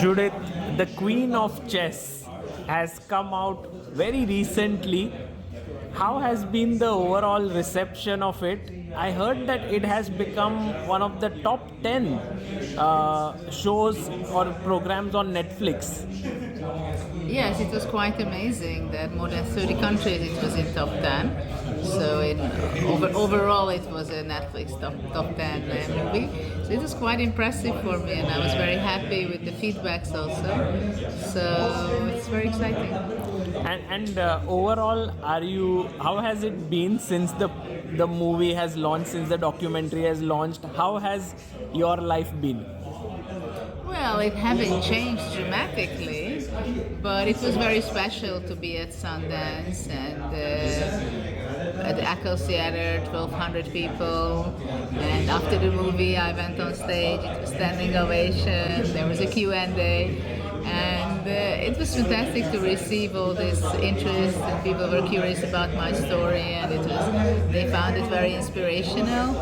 Judith, the queen of chess, has come out very recently. How has been the overall reception of it? I heard that it has become one of the top 10 shows or programs on Netflix. Yes, it was quite amazing that more than 30 countries it was in top 10. So overall it was a Netflix top 10 movie. So it was quite impressive for me and I was very happy with the feedbacks also. So it's very exciting. And overall, are you? How has it been since the movie has launched, since the documentary has launched? How has your life been? Well, it hasn't changed dramatically, but it was very special to be at Sundance and at the Echo Theater, 1,200 people. And after the movie, I went on stage. It was standing ovation. There was a Q&A. And it was fantastic to receive all this interest, and people were curious about my story, and they found it very inspirational.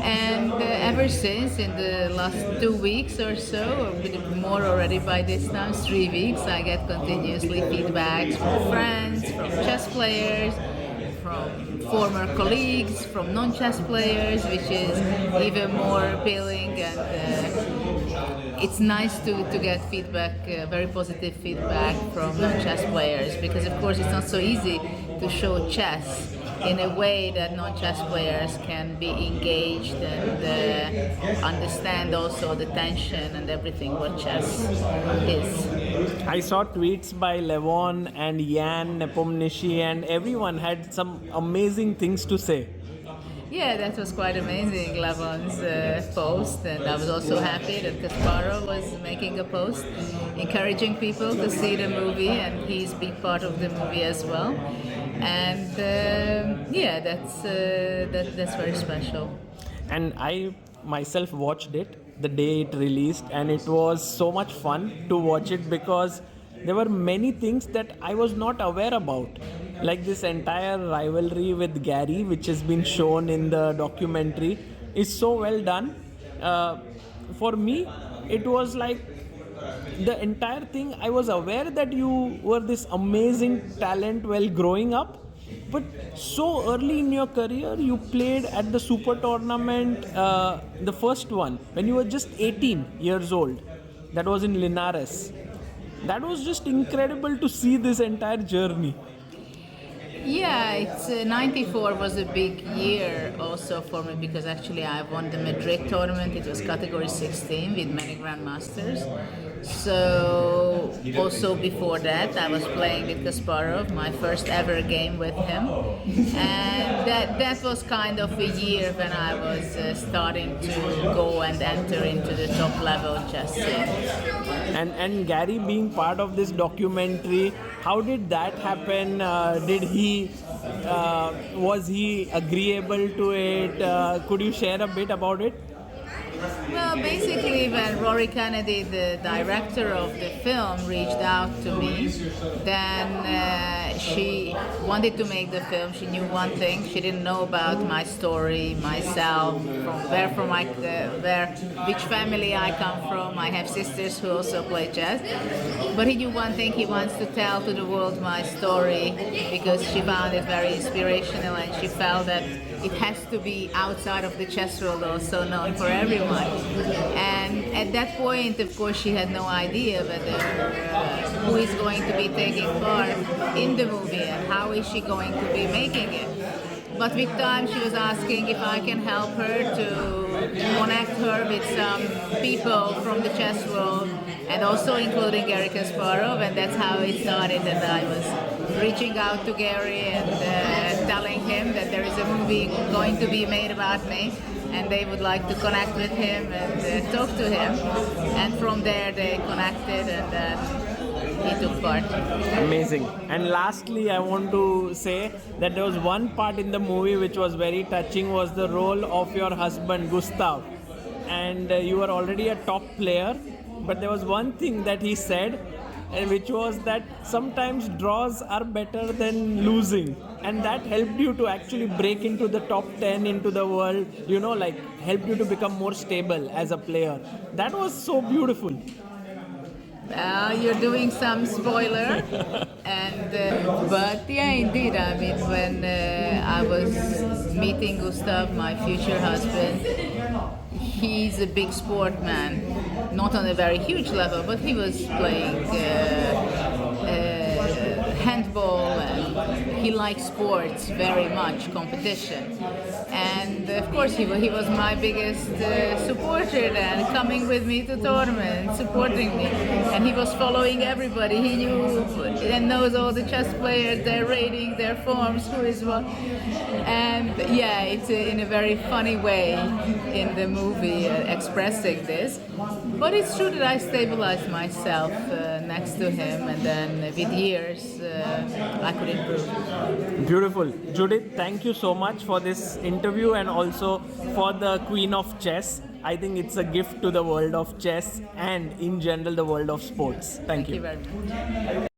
And ever since, in the last 2 weeks or so, or a bit more already by this time, 3 weeks, I get continuously feedbacks from friends, from chess players, from former colleagues, from non-chess players, which is even more appealing. And it's nice to get feedback, very positive feedback from non-chess players, because of course it's not so easy to show chess in a way that non-chess players can be engaged and understand also the tension and everything what chess is. I saw tweets by Levon and Yan Nepomniachtchi, and everyone had some amazing things to say. Yeah, that was quite amazing, Lavon's post, and I was also happy that Kasparov was making a post encouraging people to see the movie, and he's been part of the movie as well. And yeah, that's very special. And I myself watched it the day it released, and it was so much fun to watch it because there were many things that I was not aware about, like this entire rivalry with Garry, which has been shown in the documentary, is so well done. For me, it was like the entire thing. I was aware that you were this amazing talent while growing up, but so early in your career, you played at the super tournament, the first one, when you were just 18 years old. That was in Linares. That was just incredible to see this entire journey. Yeah, it's 94 was a big year also for me because actually I won the Madrid tournament. It was category 16 with many grandmasters. So also before that I was playing with Kasparov, my first ever game with him, and that was kind of a year when I was starting to go and enter into the top level chess scene. And Garry being part of this documentary, how did that happen? Did he was he agreeable to it? Could you share a bit about it? Well, basically, when Rory Kennedy, the director of the film, reached out to me, then she wanted to make the film. She knew one thing: she didn't know about my story, myself, which family I come from. I have sisters who also play chess, but he knew one thing: he wants to tell to the world my story because she found it very inspirational, and she felt that it has to be outside of the chess world also known for everyone. And at that point, of course, she had no idea whether who is going to be taking part in the movie and how is she going to be making it. But with time, she was asking if I can help her to connect her with some people from the chess world, and also including Garry Kasparov, and that's how it started. And I was reaching out to Garry and telling him that there is a movie going to be made about me, and they would like to connect with him and talk to him. And from there, they connected, and then he took part. Amazing. And lastly, I want to say that there was one part in the movie which was very touching, was the role of your husband Gustav. And you were already a top player, but there was one thing that he said, which was that sometimes draws are better than losing, and that helped you to actually break into the top 10 into the world, like helped you to become more stable as a player. That was so beautiful. You're doing some spoiler, and but yeah, indeed. I mean, when I was meeting Gustav, my future husband, he's a big sport man, not on a very huge level, but he was playing handball, and he likes sports very much, competition. And of course, he was my biggest supporter, and coming with me to tournaments, supporting me. And he was following everybody. He knew and knows all the chess players, their rating, their forms, who is what. And yeah, it's in a very funny way in the movie expressing this. But it's true that I stabilized myself next to him, and then with years I could improve. Beautiful. Judith, thank you so much for this interview and also for the Queen of Chess. I think it's a gift to the world of chess and in general the world of sports. Thank you. Thank you very much.